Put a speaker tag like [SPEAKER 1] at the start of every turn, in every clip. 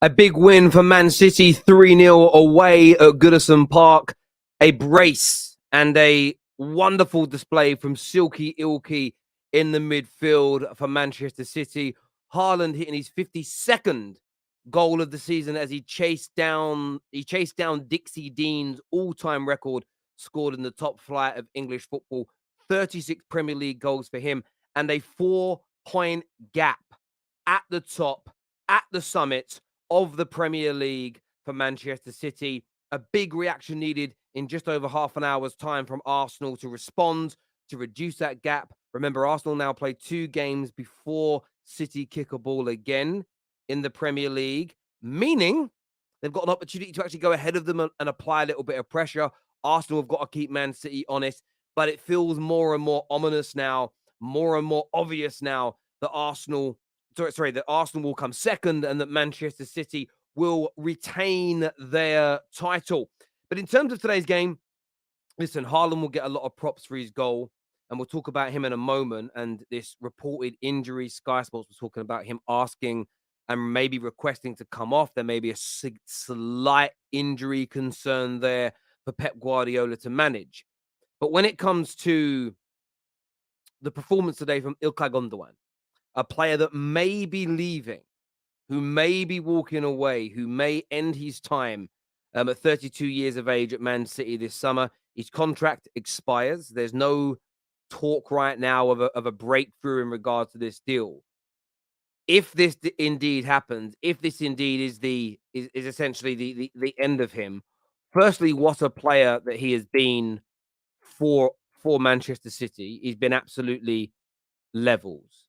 [SPEAKER 1] A big win for Man City, 3-0 away at Goodison Park. A brace and a wonderful display from Silky Ilky in the midfield for Manchester City. Haaland hitting his 52nd goal of the season as he chased down Dixie Dean's all-time record scored in the top flight of English football. 36 Premier League goals for him and a 4-point gap at the top, at the summit of the Premier League for Manchester City. A big reaction needed in just over half an hour's time from Arsenal to respond, to reduce that gap. Remember, Arsenal now play 2 games before City kick a ball again in the Premier League, meaning they've got an opportunity to actually go ahead of them and apply a little bit of pressure. Arsenal have got to keep Man City honest, but it feels more and more ominous now, more and more obvious now that Arsenal will come second and that Manchester City will retain their title. But in terms of today's game, listen, Haaland will get a lot of props for his goal, and we'll talk about him in a moment. And this reported injury, Sky Sports was talking about him asking and maybe requesting to come off. There may be a slight injury concern there for Pep Guardiola to manage. But when it comes to the performance today from Ilkay Gündogan, a player that may be leaving, who may be walking away, who may end his time at 32 years of age at Man City this summer. His contract expires. There's no talk right now of a breakthrough in regards to this deal. If this indeed happens, if this indeed is essentially the end of him, firstly, what a player that he has been for Manchester City. He's been absolutely levels.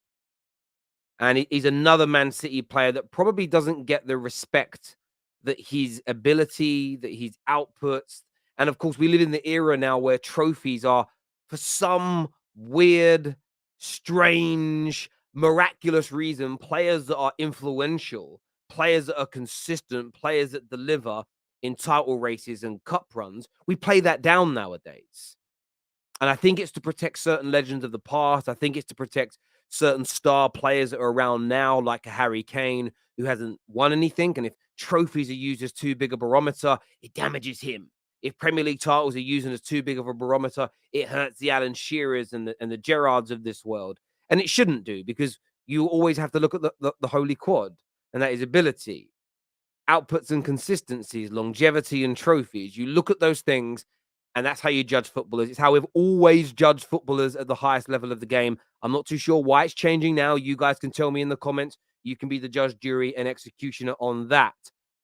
[SPEAKER 1] And he's another Man City player that probably doesn't get the respect that his ability, that his outputs. And of course, we live in the era now where trophies are, for some weird, strange, miraculous reason, players that are influential, players that are consistent, players that deliver in title races and cup runs. We play that down nowadays. And I think it's to protect certain legends of the past. I think it's to protect certain star players that are around now, like a Harry Kane, who hasn't won anything. And if trophies are used as too big a barometer, it damages him. If Premier League titles are used as too big of a barometer, it hurts the Alan Shearers and the Gerrards of this world. And it shouldn't do, because you always have to look at the holy quad, and that is ability, outputs and consistencies, longevity and trophies. You look at those things, and that's how you judge footballers. It's how we've always judged footballers at the highest level of the game. I'm not too sure why it's changing now. You guys can tell me in the comments. You can be the judge, jury, and executioner on that.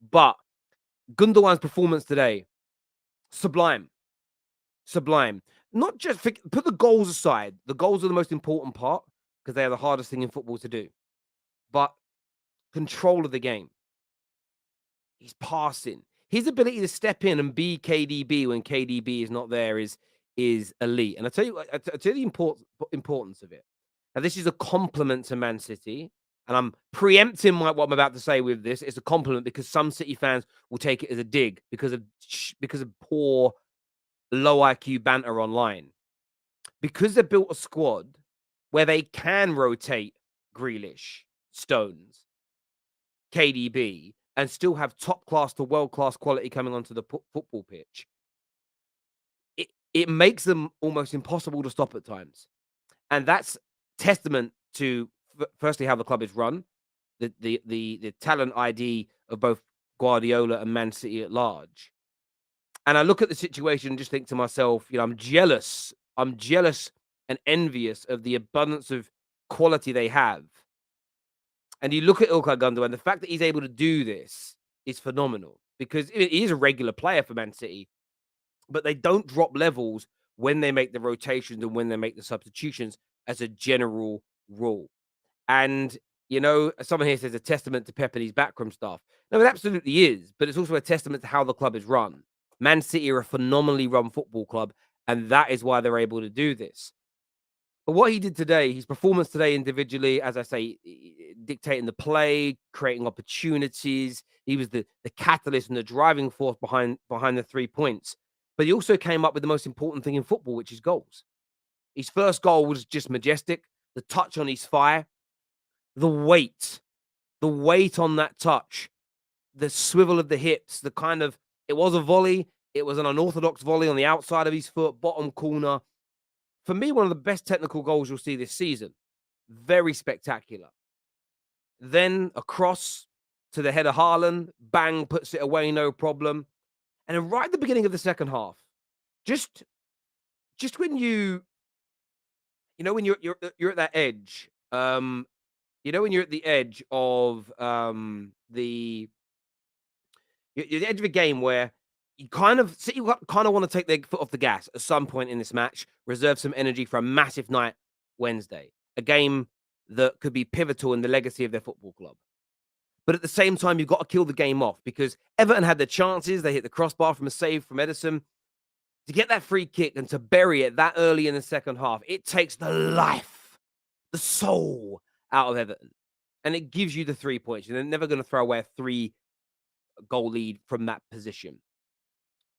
[SPEAKER 1] But Gündogan's performance today, sublime. Sublime. Not just put the goals aside. The goals are the most important part because they are the hardest thing in football to do. But control of the game. He's passing. His ability to step in and be KDB when KDB is not there is elite. And I tell you the importance of it. Now, this is a compliment to Man City, and I'm preempting what I'm about to say with this. It's a compliment because some City fans will take it as a dig because of poor, low IQ banter online. Because they built a squad where they can rotate Grealish, Stones, KDB, and still have top-class to world-class quality coming onto the football pitch, it makes them almost impossible to stop at times. And that's testament to, firstly, how the club is run, the talent ID of both Guardiola and Man City at large. And I look at the situation and just think to myself, I'm jealous and envious of the abundance of quality they have. And you look at Ilkay Gündogan, and the fact that he's able to do this is phenomenal, because he is a regular player for Man City, but they don't drop levels when they make the rotations and when they make the substitutions as a general rule. And, someone here says a testament to Pep and his backroom staff. No, it absolutely is, but it's also a testament to how the club is run. Man City are a phenomenally run football club, and that is why they're able to do this. But what he did today, his performance today individually, as I say, dictating the play, creating opportunities. He was the catalyst and the driving force behind the 3 points. But he also came up with the most important thing in football, which is goals. His first goal was just majestic. The touch on his thigh, the weight on that touch the swivel of the hips, the kind of, it was a volley. It was an unorthodox volley on the outside of his foot, bottom corner. For me, one of the best technical goals you'll see this season. Very spectacular. Then a cross to the head of Haaland, bang, puts it away, no problem. And then right at the beginning of the second half, just when when you're at that edge, when you're at the edge of you're at the edge of a game where City kind of want to take their foot off the gas at some point in this match, reserve some energy for a massive night Wednesday, a game that could be pivotal in the legacy of their football club. But at the same time, you've got to kill the game off because Everton had their chances. They hit the crossbar from a save from Edison. To get that free kick and to bury it that early in the second half, it takes the life, the soul out of Everton. And it gives you the 3 points. You're never going to throw away a 3-goal lead from that position.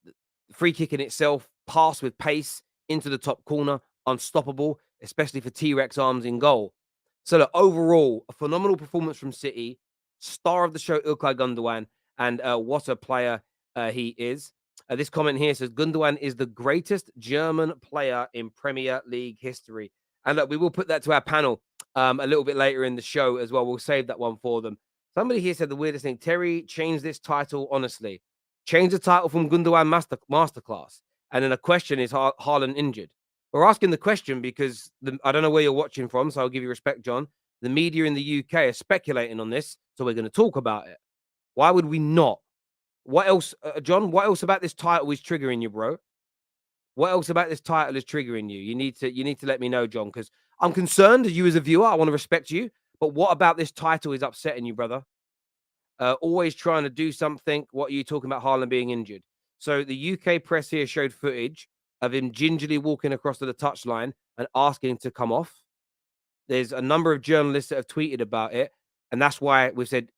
[SPEAKER 1] The free kick in itself, pass with pace into the top corner, unstoppable, especially for T-Rex arms in goal. So look, overall, a phenomenal performance from City. Star of the show, Ilkay Gündogan, and what a player he is. This comment here says, Gündogan is the greatest German player in Premier League history. And look, we will put that to our panel a little bit later in the show as well. We'll save that one for them. Somebody here said the weirdest thing. Terry, change this title, honestly. Change the title from Gündogan Masterclass. And then a question is, Haaland injured? We're asking the question because I don't know where you're watching from, so I'll give you respect, John. The media in the UK are speculating on this, so we're going to talk about it. Why would we not? What else, John? What else about this title is triggering you, bro? What else about this title is triggering you? You need to let me know, John, because I'm concerned. You as a viewer, I want to respect you. But what about this title is upsetting you, brother? Always trying to do something. What are you talking about? Haaland being injured. So the UK press here showed footage of him gingerly walking across to the touchline and asking to come off. There's a number of journalists that have tweeted about it, and that's why we've said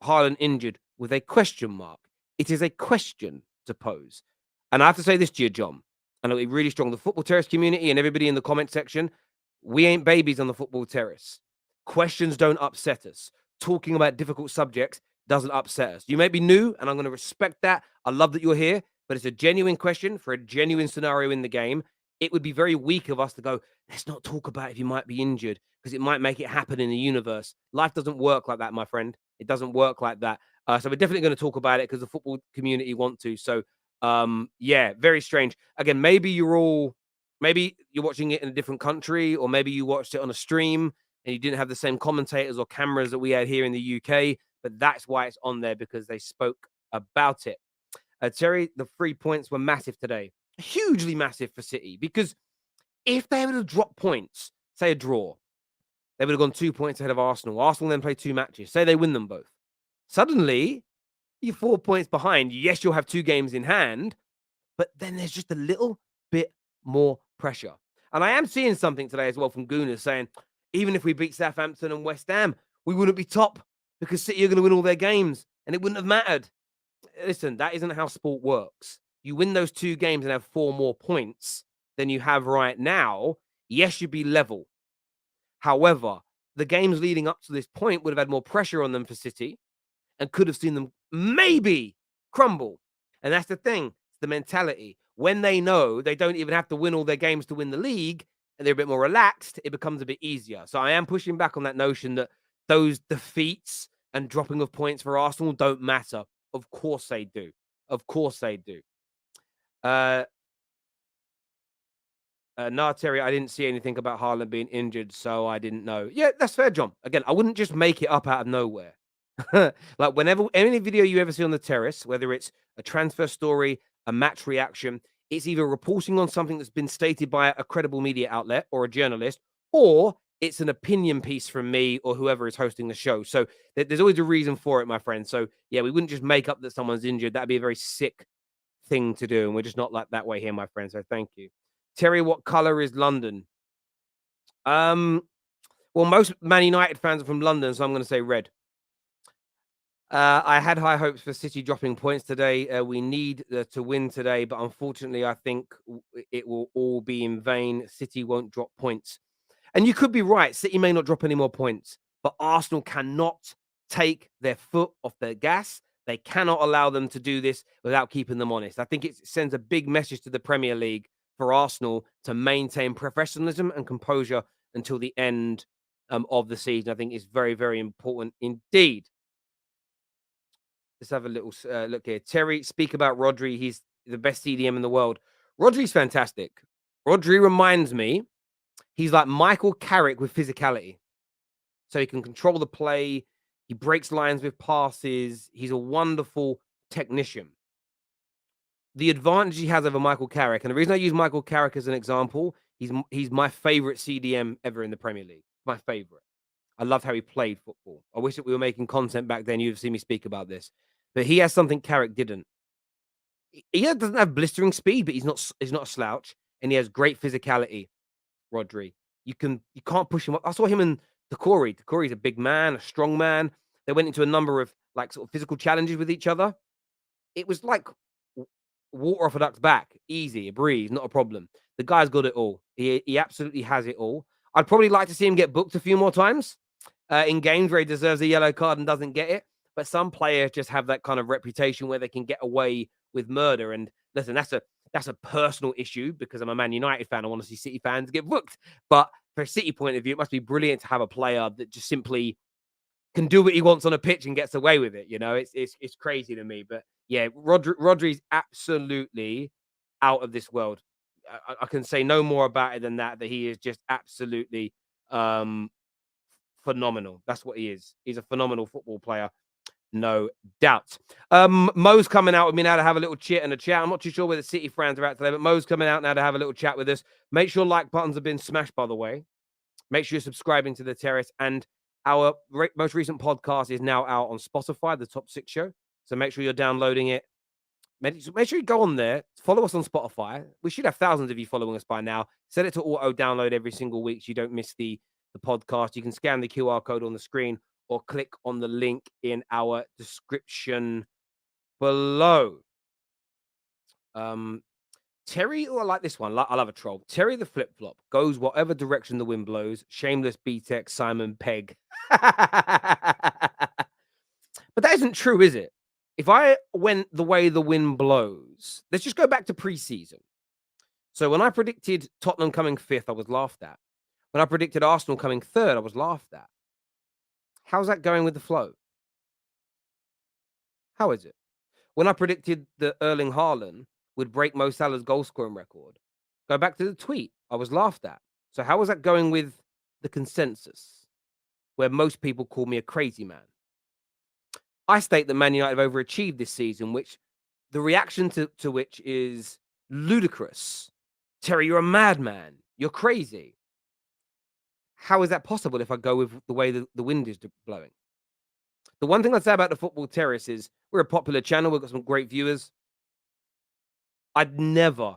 [SPEAKER 1] Haaland injured with a question mark. It is a question to pose. And I have to say this to you, John, and it'll be really strong. The Football Terrace community and everybody in the comment section, we ain't babies on the Football Terrace. Questions don't upset us. Talking about difficult subjects doesn't upset us. You may be new, and I'm going to respect that. I love that you're here, but it's a genuine question for a genuine scenario in the game. It would be very weak of us to go, let's not talk about if you might be injured because it might make it happen in the universe. Life doesn't work like that, my friend. It doesn't work like that. So we're definitely going to talk about it because the football community want to. So, yeah, very strange. Again, maybe you're watching it in a different country, or maybe you watched it on a stream and you didn't have the same commentators or cameras that we had here in the UK. But that's why it's on there, because they spoke about it. Terry, the 3 points were massive today. Hugely massive for City, because if they would have dropped points, say a draw, they would have gone 2 points ahead of Arsenal. Arsenal then play 2 matches. Say they win them both. Suddenly, you're 4 points behind. Yes, you'll have 2 games in hand, but then there's just a little bit more pressure. And I am seeing something today as well from Gooners saying, even if we beat Southampton and West Ham, we wouldn't be top because City are going to win all their games and it wouldn't have mattered. Listen, that isn't how sport works. You win those 2 games and have 4 more points than you have right now. Yes, you'd be level. However, the games leading up to this point would have had more pressure on them for City and could have seen them maybe crumble. And that's the thing, the mentality. When they know they don't even have to win all their games to win the league and they're a bit more relaxed, it becomes a bit easier. So I am pushing back on that notion that those defeats and dropping of points for Arsenal don't matter. Of course they do. Of course they do. No, Terry, I didn't see anything about Haaland being injured, so I didn't know. Yeah, that's fair, John. Again, I wouldn't just make it up out of nowhere. Like whenever any video you ever see on the terrace, whether it's a transfer story, a match reaction, it's either reporting on something that's been stated by a credible media outlet or a journalist, or it's an opinion piece from me or whoever is hosting the show. So there's always a reason for it, my friend. So yeah, we wouldn't just make up that someone's injured. That'd be a very sick thing to do. And we're just not like that way here, my friend. So thank you. Terry, what color is London? Well, most Man United fans are from London, so I'm going to say red. I had high hopes for City dropping points today. We need to win today, but unfortunately, I think it will all be in vain. City won't drop points. And you could be right. City may not drop any more points, but Arsenal cannot take their foot off the gas. They cannot allow them to do this without keeping them honest. I think it sends a big message to the Premier League for Arsenal to maintain professionalism and composure until the end of the season. I think it's very, very important indeed. Let's have a little look here. Terry, speak about Rodri. He's the best CDM in the world. Rodri's fantastic. Rodri reminds me, he's like Michael Carrick with physicality. So he can control the play. He breaks lines with passes. He's a wonderful technician. The advantage he has over Michael Carrick, and the reason I use Michael Carrick as an example, he's my favorite CDM ever in the Premier League. My favorite. I loved how he played football. I wish that we were making content back then. You've seen me speak about this. But he has something Carrick didn't. He doesn't have blistering speed, but he's not a slouch, and he has great physicality. Rodri, you can't push him up. I saw him and Decore. Decore's a big man, a strong man. They went into a number of like sort of physical challenges with each other. It was like water off a duck's back, easy, a breeze, not a problem. The guy's got it all. He absolutely has it all. I'd probably like to see him get booked a few more times in games where he deserves a yellow card and doesn't get it. But some players just have that kind of reputation where they can get away with murder. And listen, that's a personal issue because I'm a Man United fan. I want to see City fans get booked. But for a City point of view, it must be brilliant to have a player that just simply can do what he wants on a pitch and gets away with it. You know, it's crazy to me. But yeah, Rodri's absolutely out of this world. I can say no more about it than that he is just absolutely phenomenal. That's what he is. He's a phenomenal football player. No doubt. Mo's coming out with me now to have a little chit and a chat. I'm not too sure where the City fans are at today, but Mo's coming out now to have a little chat with us. Make sure like buttons have been smashed, by the way. Make sure you're subscribing to The Terrace. And our most recent podcast is now out on Spotify, the Top 6 show. So make sure you're downloading it. Make sure you go on there. Follow us on Spotify. We should have thousands of you following us by now. Set it to auto download every single week so you don't miss the podcast. You can scan the QR code on the screen or click on the link in our description below. Terry, I like this one. I love a troll. Terry the flip-flop goes whatever direction the wind blows. Shameless BTEC Simon Pegg. But that isn't true, is it? If I went the way the wind blows, let's just go back to pre-season. So when I predicted Tottenham coming 5th, I was laughed at. When I predicted Arsenal coming 3rd, I was laughed at. How's that going with the flow? How is it? When I predicted that Erling Haaland would break Mo Salah's goal scoring record, go back to the tweet, I was laughed at. So how is that going with the consensus, where most people call me a crazy man? I state that Man United have overachieved this season, which the reaction to which is ludicrous. Terry, you're a madman. You're crazy. How is that possible if I go with the way the wind is blowing? The one thing I'd say about the Football Terrace is we're a popular channel. We've got some great viewers. I'd never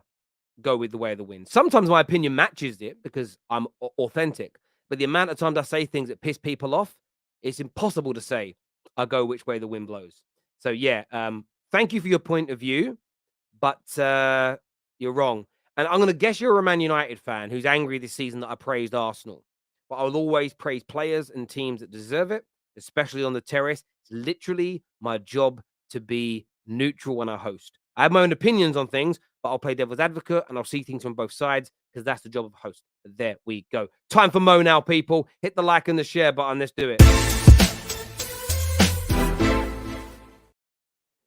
[SPEAKER 1] go with the way of the wind. Sometimes my opinion matches it because I'm authentic. But the amount of times I say things that piss people off, it's impossible to say I go which way the wind blows. So, yeah, thank you for your point of view, but you're wrong. And I'm going to guess you're a Man United fan who's angry this season that I praised Arsenal. But I will always praise players and teams that deserve it, especially on the terrace. It's literally my job to be neutral when I host. I have my own opinions on things, but I'll play devil's advocate and I'll see things from both sides because that's the job of a host. But there we go. Time for Mo now, people. Hit the like and the share button. Let's do it.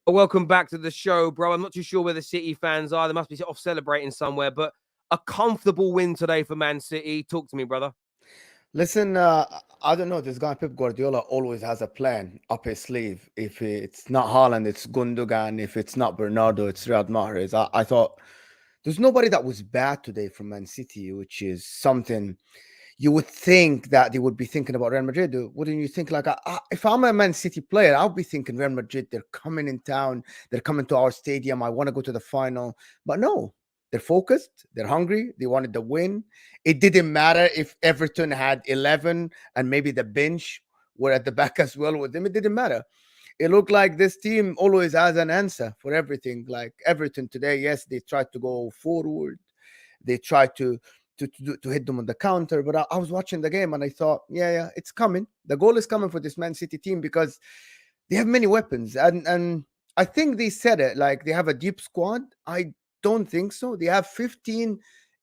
[SPEAKER 1] Welcome back to the show, bro. I'm not too sure where the City fans are. They must be off celebrating somewhere, but a comfortable win today for Man City. Talk to me, brother.
[SPEAKER 2] Listen, I don't know. This guy Pep Guardiola always has a plan up his sleeve. If it's not Haaland, it's Gündogan. If it's not Bernardo, it's Riyad Mahrez. I thought there's nobody that was bad today from Man City, which is something you would think that they would be thinking about Real Madrid. Wouldn't you think, like, if I'm a Man City player, I'll be thinking Real Madrid, they're coming in town, they're coming to our stadium, I want to go to the final. But no, they're focused, they're hungry, they wanted the win. It didn't matter if Everton had 11 and maybe the bench were at the back as well with them. It didn't matter. It looked like this team always has an answer for everything. Like Everton today, yes, they tried to go forward. They tried to hit them on the counter. But I was watching the game and I thought, yeah, it's coming. The goal is coming for this Man City team because they have many weapons, and I think they said it like they have a deep squad. I don't think so. They have 15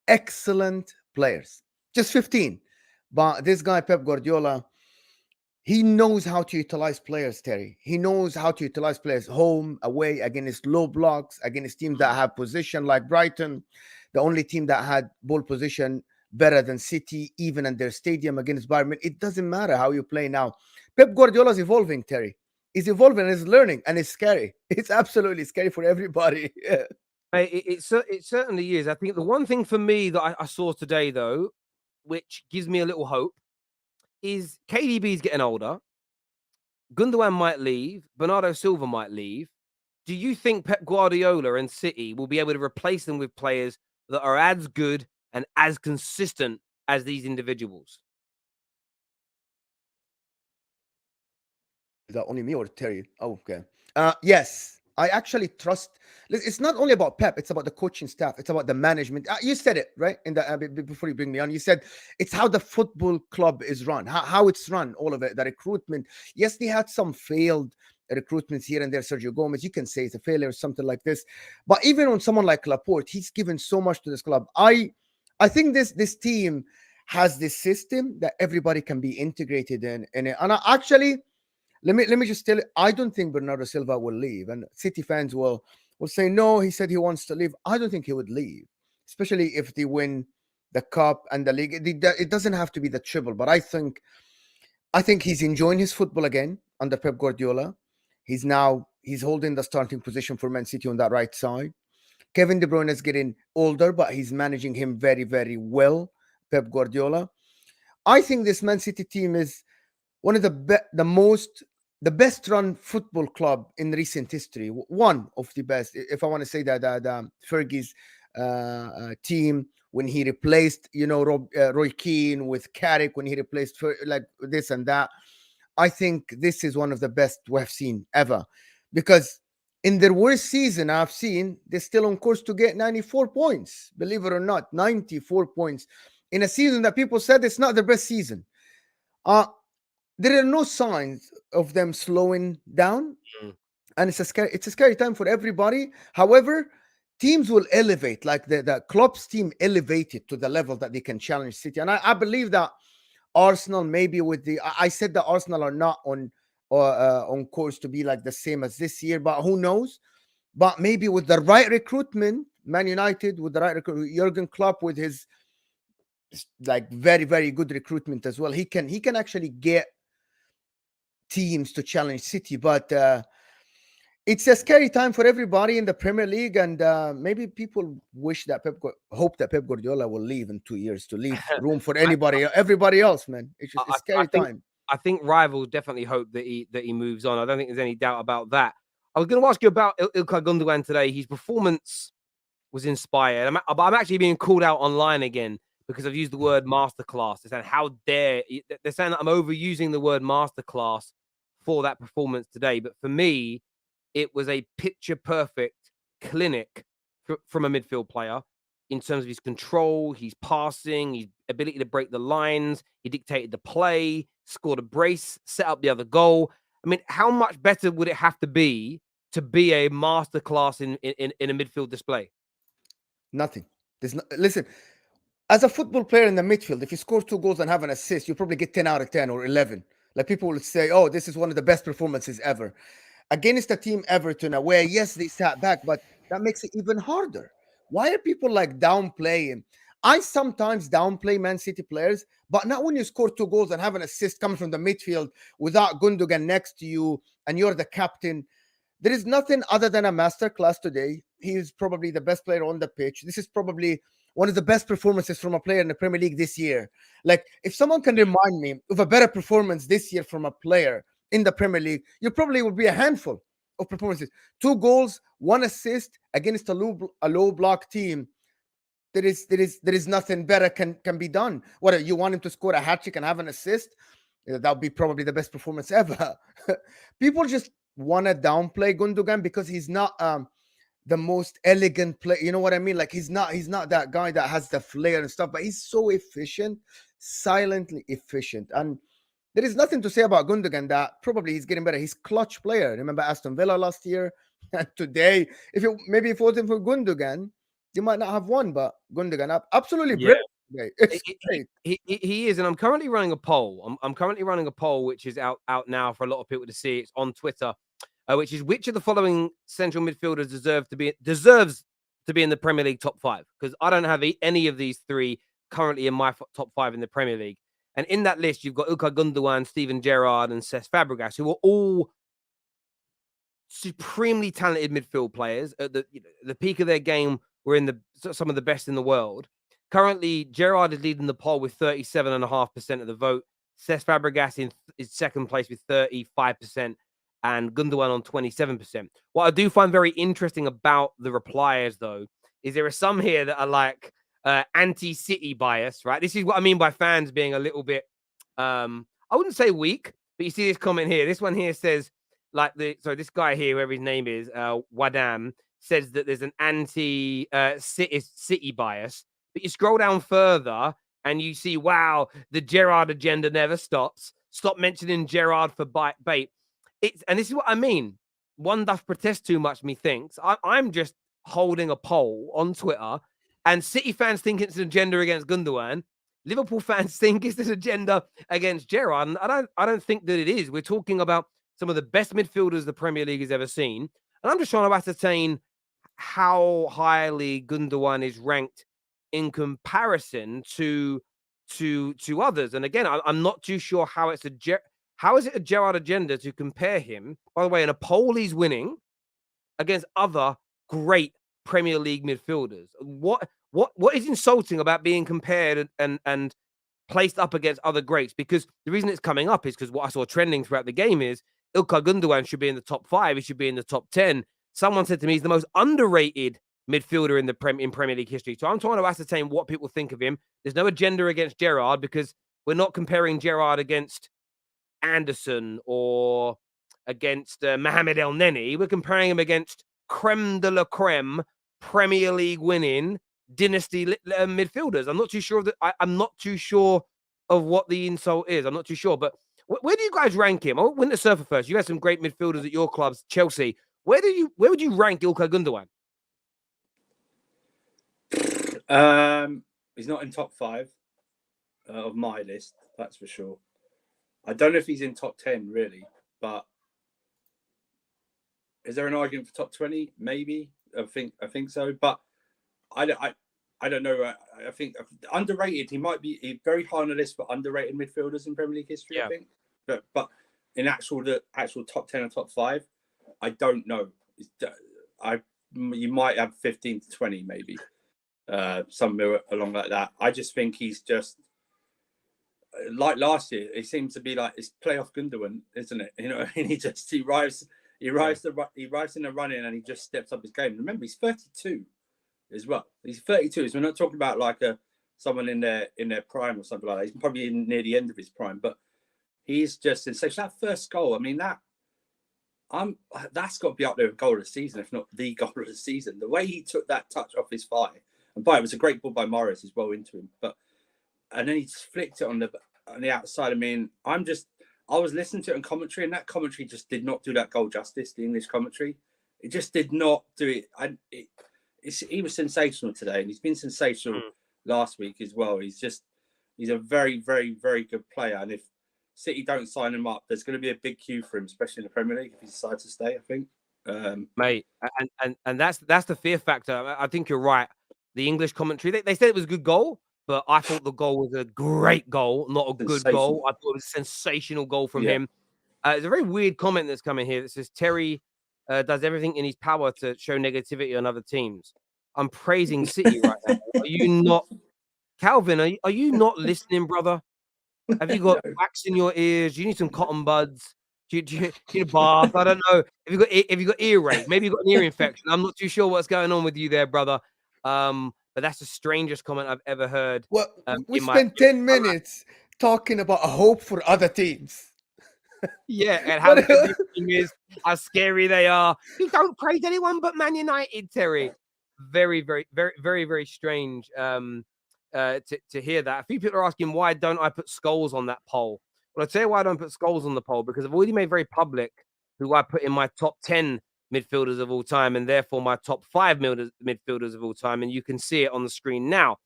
[SPEAKER 2] excellent players, just 15. But this guy Pep Guardiola, he knows how to utilize players, Terry. He knows how to utilize players home, away, against low blocks, against teams that have position like Brighton, the only team that had ball position better than City, even in their stadium against Bayern. It doesn't matter how you play now. Pep Guardiola is evolving, Terry. He's evolving and he's learning, and it's scary. It's absolutely scary for everybody.
[SPEAKER 1] It certainly is. I think the one thing for me that I saw today, though, which gives me a little hope, is KDB's getting older. Gündogan might leave. Bernardo Silva might leave. Do you think Pep Guardiola and City will be able to replace them with players that are as good and as consistent as these individuals?
[SPEAKER 2] Is that only me or Terry? Oh, okay. Yes, I actually trust. It's not only about Pep; it's about the coaching staff. It's about the management. You said it right in the before you bring me on. You said it's how the football club is run, how it's run, all of it. The recruitment. Yes, they had some failed recruitments here and there. Sergio Gomez, you can say it's a failure or something like this. But even on someone like Laporte, he's given so much to this club. I think this team has this system that everybody can be integrated in it. And actually, let me just tell you, I don't think Bernardo Silva will leave, and City fans will say no. He said he wants to leave. I don't think he would leave, especially if they win the cup and the league. It doesn't have to be the triple, but I think he's enjoying his football again under Pep Guardiola. He's holding the starting position for Man City on that right side. Kevin De Bruyne is getting older, but he's managing him very, very well. Pep Guardiola. I think this Man City team is one of the best run football club in recent history. One of the best, if I want to say that, Fergie's team when he replaced, Roy Keane with Carrick, when he replaced like this and that. I think this is one of the best we've seen ever, because in their worst season I've seen, they're still on course to get 94 points. Believe it or not, 94 points in a season that people said it's not their best season. There are no signs of them slowing down, and it's a scary time for everybody. However, teams will elevate, like the Klopp's team elevated to the level that they can challenge City, and I believe that Arsenal, maybe with I said that Arsenal are not on course to be like the same as this year, but who knows? But maybe with the right recruitment, Man United with the right recruitment, Jurgen Klopp with his like very, very good recruitment as well, he can actually get teams to challenge City. But it's a scary time for everybody in the Premier League, and maybe people hope that Pep Guardiola will leave in 2 years to leave room for everybody else. Man, it's just a scary time.
[SPEAKER 1] I think rivals definitely hope that he moves on. I don't think there's any doubt about that. I was going to ask you about Ilkay Gündogan today. His performance was inspired, but I'm actually being called out online again because I've used the word masterclass. They're saying, how dare they're saying that I'm overusing the word masterclass for that performance today. But for me, it was a picture perfect clinic from a midfield player in terms of his control, his passing, his ability to break the lines. He dictated the play, scored a brace, set up the other goal. I mean, how much better would it have to be a masterclass in a midfield display?
[SPEAKER 2] Nothing. Listen, as a football player in the midfield, if you score 2 goals and have an assist, you probably get 10 out of 10 or 11. Like, people will say, oh, this is one of the best performances ever. Against the team Everton away, yes, they sat back, but that makes it even harder. Why are people like downplaying? I sometimes downplay Man City players, but not when you score 2 goals and have an assist coming from the midfield without Gündogan next to you and you're the captain. There is nothing other than a masterclass today. He is probably the best player on the pitch. This is probably one of the best performances from a player in the Premier League this year. Like, if someone can remind me of a better performance this year from a player in the Premier League, you probably would be a handful of performances. 2 goals, 1 assist against a low block team. There is nothing better can be done. What, you want him to score a hat trick and have an assist? That would be probably the best performance ever. People just want to downplay Gündogan because he's not the most elegant player. You know what I mean? Like, he's not that guy that has the flair and stuff, but he's so efficient, silently efficient. And there is nothing to say about Gundogan that probably he's getting better. He's clutch player. Remember Aston Villa last year? And today, if it wasn't for Gundogan, you might not have won. But Gundogan, absolutely
[SPEAKER 1] Yeah.
[SPEAKER 2] brilliant. It's great.
[SPEAKER 1] He is, and I'm currently running a poll. I'm currently running a poll, which is out now for a lot of people to see. It's on Twitter, which is which of the following central midfielders deserves to be in the Premier League top 5? Because I don't have any of these three currently in my top 5 in the Premier League. And in that list, you've got Ilkay Gundogan, Steven Gerrard, and Cesc Fabregas, who are all supremely talented midfield players at the peak of their game. Were in some of the best in the world. Currently, Gerrard is leading the poll with 37.5% of the vote. Cesc Fabregas is second place with 35%, and Gundogan on 27%. What I do find very interesting about the repliers, though, is there are some here that are like anti-City bias, right? This is what I mean by fans being a little bit, I wouldn't say weak, but you see this comment here. This one here says, this guy here, whoever his name is, Wadam, says that there's an anti-City bias. But you scroll down further and you see, wow, the Gerrard agenda never stops. Stop mentioning Gerrard for bait. And this is what I mean. One doth protest too much, methinks. I'm just holding a poll on Twitter, and City fans think it's an agenda against Gundogan. Liverpool fans think it's an agenda against Gerrard. And I don't think that it is. We're talking about some of the best midfielders the Premier League has ever seen. And I'm just trying to ascertain how highly Gündogan is ranked in comparison to others. And again, I'm not too sure how is it a Gerrard agenda to compare him. By the way, in a poll, he's winning against other great Premier League midfielders. What is insulting about being compared and placed up against other greats? Because the reason it's coming up is because what I saw trending throughout the game is Ilkay Gundogan should be in the top 5. He should be in the top 10. Someone said to me he's the most underrated midfielder in Premier League history. So I'm trying to ascertain what people think of him. There's no agenda against Gerrard because we're not comparing Gerrard against Anderson or against Mohamed El Neni. We're comparing him against creme de la creme, Premier League winning dynasty midfielders. I'm not too sure I'm not too sure of what the insult is. I'm not too sure. But where do you guys rank him? I went to Surfer first. You had some great midfielders at your clubs, Chelsea. Where would you rank Ilkay Gundogan?
[SPEAKER 3] He's not in top 5 of my list, that's for sure. I don't know if he's in top 10 really, but is there an argument for top 20? Maybe. I think so, but I don't know. I think underrated. He might be very high on the list for underrated midfielders in Premier League history. Yeah. I think, but in the actual top 10 or top 5, I don't know. You might have 15 to 20 maybe. Somewhere along like that. I just think he's just like last year. It seems to be like it's playoff Gündogan, isn't it? You know, and he arrives in the running and he just steps up his game. Remember, he's 32 as well. He's 32, so we're not talking about like someone in their prime or something like that. He's probably near the end of his prime, but he's just sensational. That first goal, I mean, that's got to be up there with goal of the season, if not the goal of the season. The way he took that touch off his thigh. And it was a great ball by Morris as well into him. And then he just flicked it on the outside. I mean, I was listening to it in commentary, and that commentary just did not do that goal justice, the English commentary. It just did not do it. He was sensational today, and he's been sensational last week as well. He's a very, very, very good player. And if City don't sign him up, there's going to be a big queue for him, especially in the Premier League, if he decides to stay, I think.
[SPEAKER 1] Mate, and that's the fear factor. I think you're right. The English commentary, they said it was a good goal, but I thought the goal was a great goal, not a good goal. I thought it was a sensational goal from him. There's a very weird comment that's coming here that says Terry does everything in his power to show negativity on other teams. I'm praising City right now. Are you not, Calvin? Are you not listening, brother? Have you got wax in your ears? Do you need some cotton buds? Do you need a bath? I don't know. Have you got earache? Maybe you've got an ear infection. I'm not too sure what's going on with you there, brother. But that's the strangest comment I've ever heard.
[SPEAKER 2] Well, we spent 10 minutes talking about a hope for other teams.
[SPEAKER 1] Yeah, and how good this team is, how scary they are. You don't praise anyone but Man United, Terry. Very, very, very, very, very strange to hear that. A few people are asking, why don't I put Scholes on that poll? Well, I'll tell you why I don't put Scholes on the poll, because I've already made very public who I put in my top 10 midfielders of all time, and therefore my top 5 midfielders of all time. And you can see it on the screen now.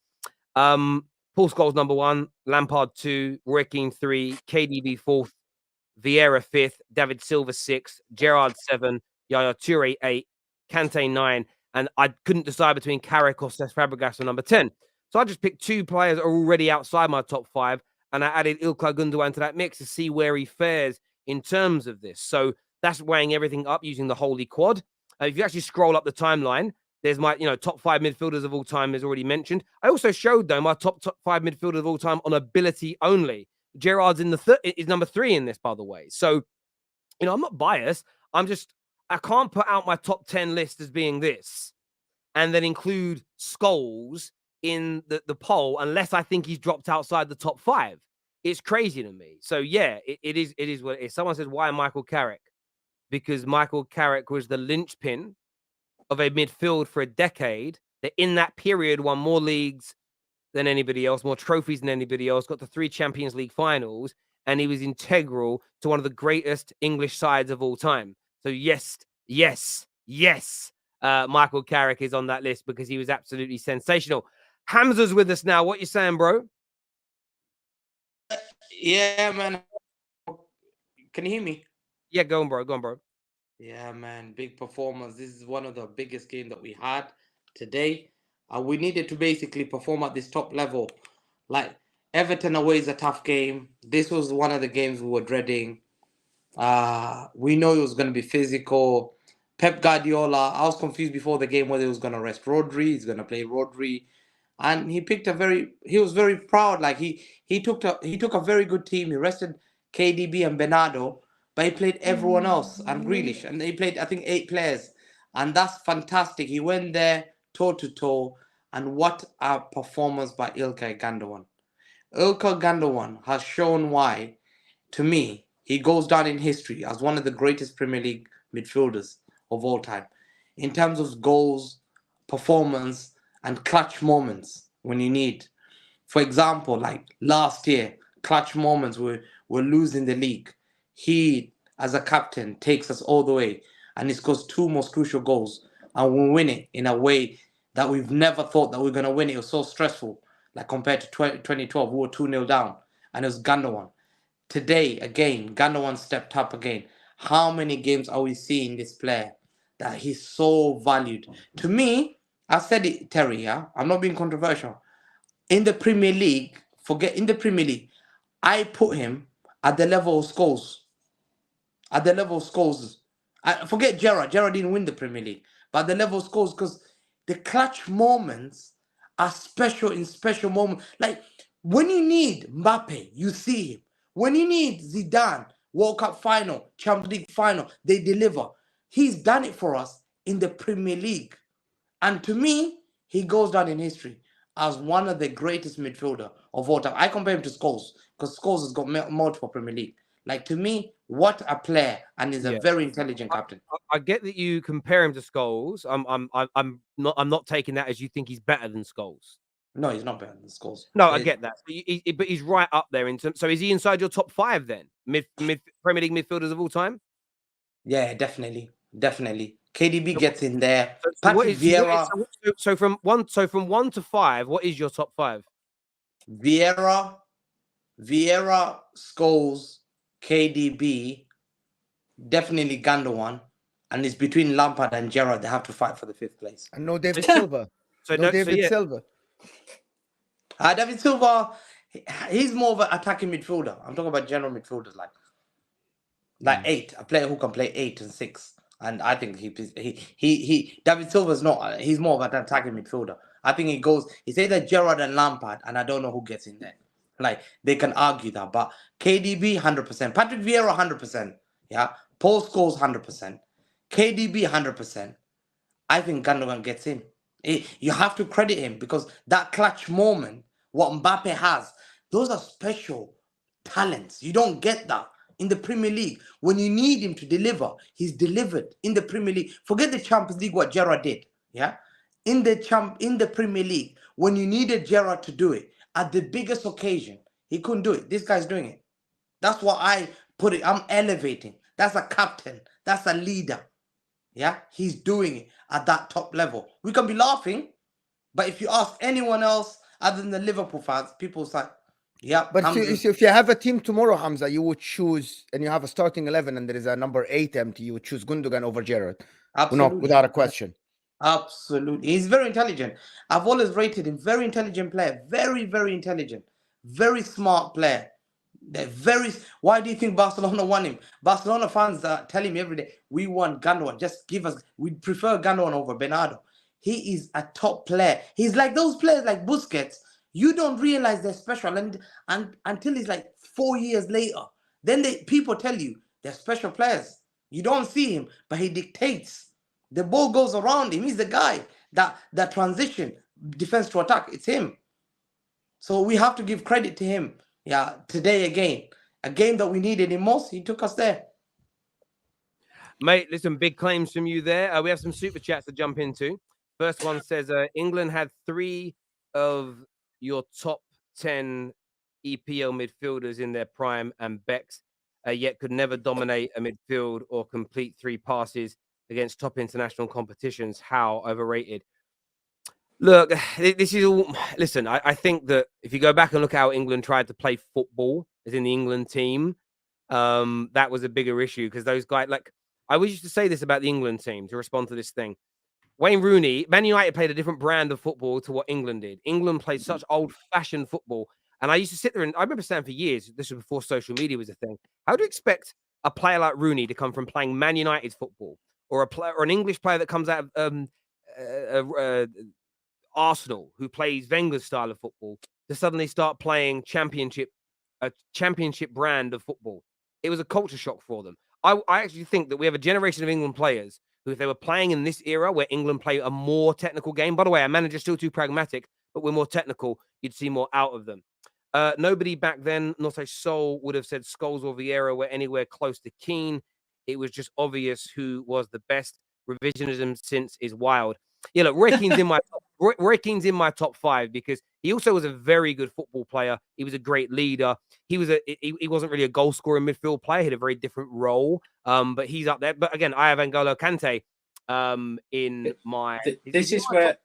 [SPEAKER 1] Paul Scholes number 1, Lampard 2, Roy Keane 3, KDB 4th, Vieira 5th, David Silva 6th, Gerrard 7, Yaya Toure 8, Kante 9, and I couldn't decide between Carrick or Cesc Fabregas for number 10. So I just picked 2 players that are already outside my top 5, and I added İlkay Gündogan to that mix to see where he fares in terms of this. So that's weighing everything up using the holy quad. If you actually scroll up the timeline, there's my top 5 midfielders of all time, as already mentioned. I also showed, though, my top 5 midfielders of all time on ability only. Gerrard's in is number 3 in this, by the way. So, I'm not biased. I can't put out my top 10 list as being this and then include Scholes in the poll unless I think he's dropped outside the top 5. It's crazy to me. So yeah, it is what it is. Someone says, why Michael Carrick? Because Michael Carrick was the linchpin of a midfield for a decade that in that period won more leagues than anybody else, more trophies than anybody else, got to 3 Champions League finals, and he was integral to one of the greatest English sides of all time. So yes, Michael Carrick is on that list because he was absolutely sensational. Hamza's with us now. What you saying, bro?
[SPEAKER 4] Yeah, man. Can you hear me?
[SPEAKER 1] Yeah, go on, bro.
[SPEAKER 4] Yeah, man. Big performance. This is one of the biggest games that we had today. We needed to basically perform at this top level. Like, Everton away is a tough game. This was one of the games we were dreading. We know it was going to be physical. Pep Guardiola, I was confused before the game whether he was going to rest Rodri. He's going to play Rodri. And he was very proud. Like he took a very good team. He rested KDB and Bernardo, but he played everyone else and Grealish. And he played, I think, 8 players. And that's fantastic. He went there toe to toe. And what a performance by İlkay Gündogan. İlkay Gündogan has shown why, to me, he goes down in history as one of the greatest Premier League midfielders of all time. In terms of goals, performance, and clutch moments when you need. For example, like last year, clutch moments we're losing the league. He, as a captain, takes us all the way and he scores 2 most crucial goals and we win it in a way that we've never thought that we're going to win it. It was so stressful, like compared to 2012, we were 2-0 down and it was Gündogan. Today, again, Gündogan stepped up again. How many games are we seeing this player that he's so valued? To me, I said it, Terry, yeah? I'm not being controversial. In the Premier League, I put him at the level of Scholes. I forget Gerrard. Gerrard didn't win the Premier League. But at the level of Scholes, because the clutch moments are special in special moments. Like, when you need Mbappe, you see him. When you need Zidane, World Cup final, Champions League final, they deliver. He's done it for us in the Premier League. And to me, he goes down in history as one of the greatest midfielder of all time. I compare him to Scholes because Scholes has got multiple Premier League. Like, to me, what a player, and he's a very intelligent captain.
[SPEAKER 1] I get that you compare him to Scholes. I'm not taking that as you think he's better than Scholes.
[SPEAKER 4] No, he's not better than Scholes.
[SPEAKER 1] No, I get that. But he's right up there in terms. So is he inside your top 5 then? Mid Premier League midfielders of all time?
[SPEAKER 4] Yeah, definitely. KDB gets in there.
[SPEAKER 1] So
[SPEAKER 4] Patrick Vieira.
[SPEAKER 1] So from 1 to 5, what is your top 5?
[SPEAKER 4] Vieira, Scholes, KDB, definitely Gündogan, and it's between Lampard and Gerrard. They have to fight for the 5th place.
[SPEAKER 2] And no David Silva. Silva.
[SPEAKER 4] David Silva, he's more of an attacking midfielder. I'm talking about general midfielders like 8, a player who can play 8 and 6. And I think he David Silva's not. He's more of an attacking midfielder. I think he's either Gerrard and Lampard, and I don't know who gets in there. Like, they can argue that, but KDB 100%, Patrick Vieira 100%, yeah, Paul Scholes 100%, KDB 100%. I think Gündogan gets in. You have to credit him because that clutch moment, what Mbappe has, those are special talents. You don't get that in the Premier League. When you need him to deliver, he's delivered in the Premier League. Forget the Champions League, what Gerrard did, yeah? In the Premier League, when you needed Gerrard to do it, at the biggest occasion, he couldn't do it. This guy's doing it. That's what I put it. I'm elevating. That's a captain. That's a leader. Yeah, he's doing it at that top level. We can be laughing, but if you ask anyone else other than the Liverpool fans, people say, yeah.
[SPEAKER 2] But if you have a team tomorrow, Hamza, you would choose, and you have a starting 11 and there is a number 8 empty, you would choose Gündogan over Gerrard.
[SPEAKER 4] Absolutely.
[SPEAKER 2] No, without a question.
[SPEAKER 4] Absolutely. He's very intelligent. I've always rated him. Very intelligent player. Very, very intelligent. Very smart player. Why do you think Barcelona won him? Barcelona fans are telling me every day, we want Gündogan. Just give us, we prefer Gündogan over Bernardo. He is a top player. He's like those players like Busquets. You don't realize they're special and until it's like 4 years later. Then people tell you they're special players. You don't see him, but he dictates. The ball goes around him. He's the guy that transition, defense to attack. It's him. So we have to give credit to him. Yeah, today again, a game that we needed him most, he took us there.
[SPEAKER 1] Mate, listen, big claims from you there. We have some super chats to jump into. First one says, England had 3 of your top 10 EPL midfielders in their prime and Becks, yet could never dominate a midfield or complete 3 passes against top international competitions. How overrated? Look, this is all. Listen, I think that if you go back and look at how England tried to play football, as in the England team, that was a bigger issue because those guys, like, I always used to say this about the England team to respond to this thing. Wayne Rooney, Man United played a different brand of football to what England did. England played such old-fashioned football. And I used to sit there and I remember saying for years, this was before social media was a thing, how do you expect a player like Rooney to come from playing Man United's football or an English player that comes out of Arsenal, who plays Wenger's style of football, to suddenly start playing a championship brand of football? It was a culture shock for them. I actually think that we have a generation of England players who, if they were playing in this era where England play a more technical game, by the way, our manager's still too pragmatic, but we're more technical, you'd see more out of them. Nobody back then, not a soul, would have said Scholes or Vieira were anywhere close to Keane. It was just obvious who was the best. Revisionism since is wild. Yeah, look, Roy Keane's in my top 5 because he also was a very good football player. He was a great leader. He wasn't really a goal scorer midfield player. He had a very different role. But he's up there. But again, I have N'Golo Kante in my.
[SPEAKER 3] This is where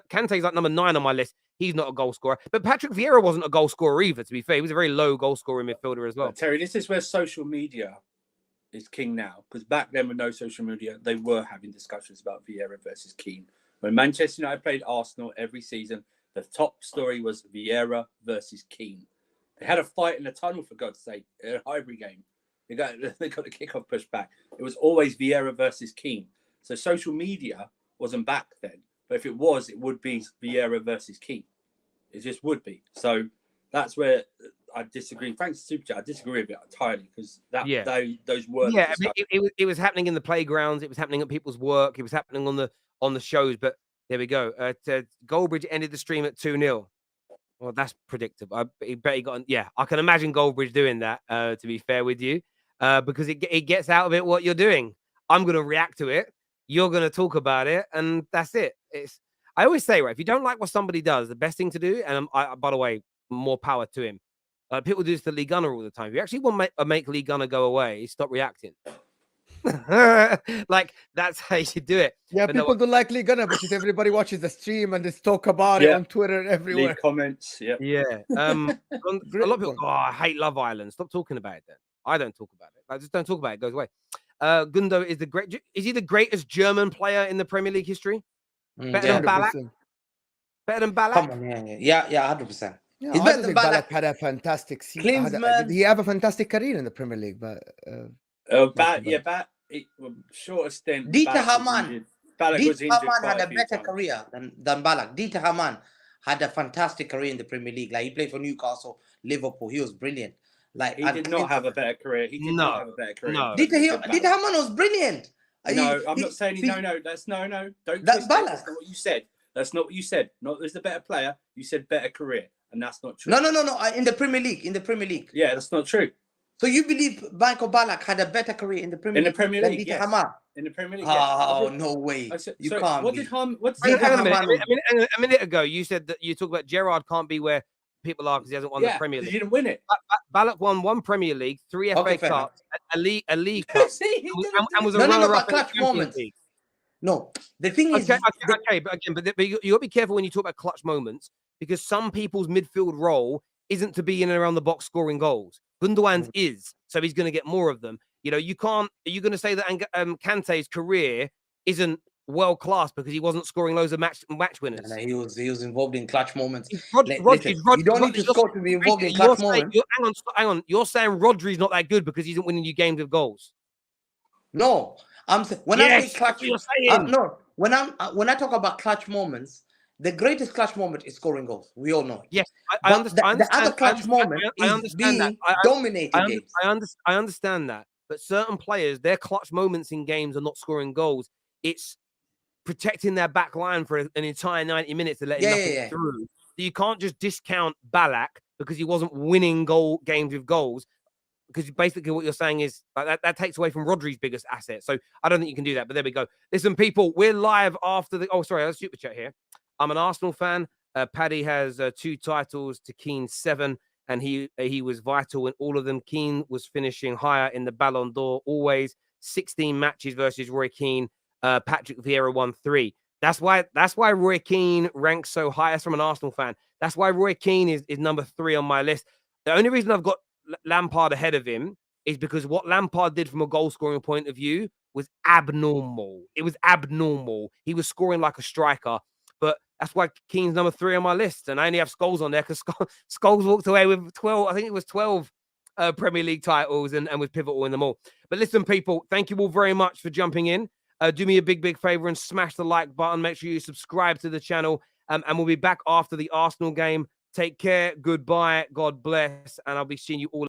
[SPEAKER 1] Kante's like number 9 on my list. He's not a goal scorer. But Patrick Vieira wasn't a goal scorer either, to be fair. He was a very low goal scorer midfielder as well.
[SPEAKER 3] Terry, this is where social media is king now, because back then with no social media, they were having discussions about Vieira versus Keane. When Manchester United played Arsenal every season, the top story was Vieira versus Keane. They had a fight in the tunnel, for God's sake, in a Highbury game. They got the kickoff pushed back. It was always Vieira versus Keane. So social media wasn't back then. But if it was, it would be Vieira versus Keane. It just would be. So that's where I disagree. Thanks to Super Chat, I disagree with it entirely because those words.
[SPEAKER 1] Yeah, I mean, it was happening in the playgrounds. It was happening at people's work. It was happening on the shows. But there we go. Goldbridge ended the stream at 2-0. Well, that's predictable. I bet he got. Yeah, I can imagine Goldbridge doing that. To be fair with you, because it gets out of it what you're doing. I'm going to react to it. You're going to talk about it, and that's it. I always say, right, if you don't like what somebody does, the best thing to do, and by the way, more power to him. People do this to Lee Gunner all the time. If you actually want to make Lee Gunner go away, stop reacting. Like, that's how you should do it.
[SPEAKER 2] Yeah, but people don't like Lee Gunner, but everybody watches the stream and just talk about it on Twitter and everywhere.
[SPEAKER 3] Leave comments, yeah.
[SPEAKER 1] A lot of people, I hate Love Island. Stop talking about it then. I don't talk about it. I just don't talk about it. It goes away. Gundo is he the greatest German player in the Premier League history? Better than Ballack? Better than Ballack?
[SPEAKER 4] Come on, yeah, 100%.
[SPEAKER 2] Yeah, I think Ballack had a fantastic season. He had a fantastic career in the Premier League, but
[SPEAKER 3] shortest stint.
[SPEAKER 4] Dieter Hamann had a better career than Ballack. Dieter Hamann had a fantastic career in the Premier League. Like, he played for Newcastle, Liverpool. He was brilliant. Like,
[SPEAKER 3] he did not have a better career. He did not have a better career.
[SPEAKER 4] No. Dieter Hamann was brilliant.
[SPEAKER 3] No, I'm not saying no. That's no. Don't. That's Ballack. That's not what you said. That's not what you said. Not as a better player. You said better career, and that's not true.
[SPEAKER 4] No. In the Premier League.
[SPEAKER 3] Yeah, that's not true.
[SPEAKER 4] So you believe Michael Ballack had a better career in the Premier League?
[SPEAKER 3] In the Premier League,
[SPEAKER 4] Dieter
[SPEAKER 3] yes.
[SPEAKER 4] Hamann?
[SPEAKER 3] In the Premier League,
[SPEAKER 4] yes. No way. You can't.
[SPEAKER 3] What
[SPEAKER 4] be.
[SPEAKER 3] did Hamann?
[SPEAKER 1] A minute ago, you said that you talk about Gerrard can't be where people are because he hasn't won the Premier
[SPEAKER 3] because
[SPEAKER 1] League.
[SPEAKER 3] you didn't win it.
[SPEAKER 1] Balak won 1 Premier League, 3
[SPEAKER 4] Okay,
[SPEAKER 1] FA
[SPEAKER 4] fair
[SPEAKER 1] Cups, a League Cup,
[SPEAKER 3] See, he didn't
[SPEAKER 1] and was a
[SPEAKER 4] No,
[SPEAKER 1] runner-up
[SPEAKER 4] but
[SPEAKER 1] in the
[SPEAKER 4] clutch
[SPEAKER 1] Champions
[SPEAKER 4] moments.
[SPEAKER 1] League.
[SPEAKER 4] No, the thing is,
[SPEAKER 1] Okay, but again, but you got to be careful when you talk about clutch moments because some people's midfield role isn't to be in and around the box scoring goals. Gundogan's is, so he's going to get more of them. You know, you can't. Are you going to say that Kante's career isn't world class because he wasn't scoring loads of match winners?
[SPEAKER 4] No, he was involved in clutch moments.
[SPEAKER 1] Rodri,
[SPEAKER 4] You don't need to score to be involved in clutch moments.
[SPEAKER 1] Hang on. You're saying Rodri's not that good because he isn't winning you games with goals.
[SPEAKER 4] No, I say clutch.
[SPEAKER 1] You're saying.
[SPEAKER 4] No, when I talk about clutch moments, the greatest clutch moment is scoring goals. We all know it.
[SPEAKER 1] Yes, I understand.
[SPEAKER 4] The other clutch moment is being dominating games.
[SPEAKER 1] I understand that. But certain players, their clutch moments in games are not scoring goals. It's protecting their back line for an entire 90 minutes and letting nothing through. So you can't just discount Balak because he wasn't winning games with goals. Because basically what you're saying is like, that takes away from Rodri's biggest asset. So I don't think you can do that. But there we go. Listen, people, we're live after the... Oh, sorry, I was super chat here. I'm an Arsenal fan. Paddy has 2 titles to Keane's 7, and he was vital in all of them. Keane was finishing higher in the Ballon d'Or, always 16 matches versus Roy Keane. Patrick Vieira won 3. That's why Roy Keane ranks so high. As from an Arsenal fan, that's why Roy Keane is number 3 on my list. The only reason I've got Lampard ahead of him is because what Lampard did from a goal scoring point of view was abnormal. It was abnormal. He was scoring like a striker, but that's why Keane's number 3 on my list. And I only have Scholes on there because Scholes walked away with 12. I think it was 12 Premier League titles and was pivotal in them all. But listen, people, thank you all very much for jumping in. Do me a big favor and smash the like button. Make sure you subscribe to the channel. And we'll be back after the Arsenal game. Take care. Goodbye. God bless. And I'll be seeing you all.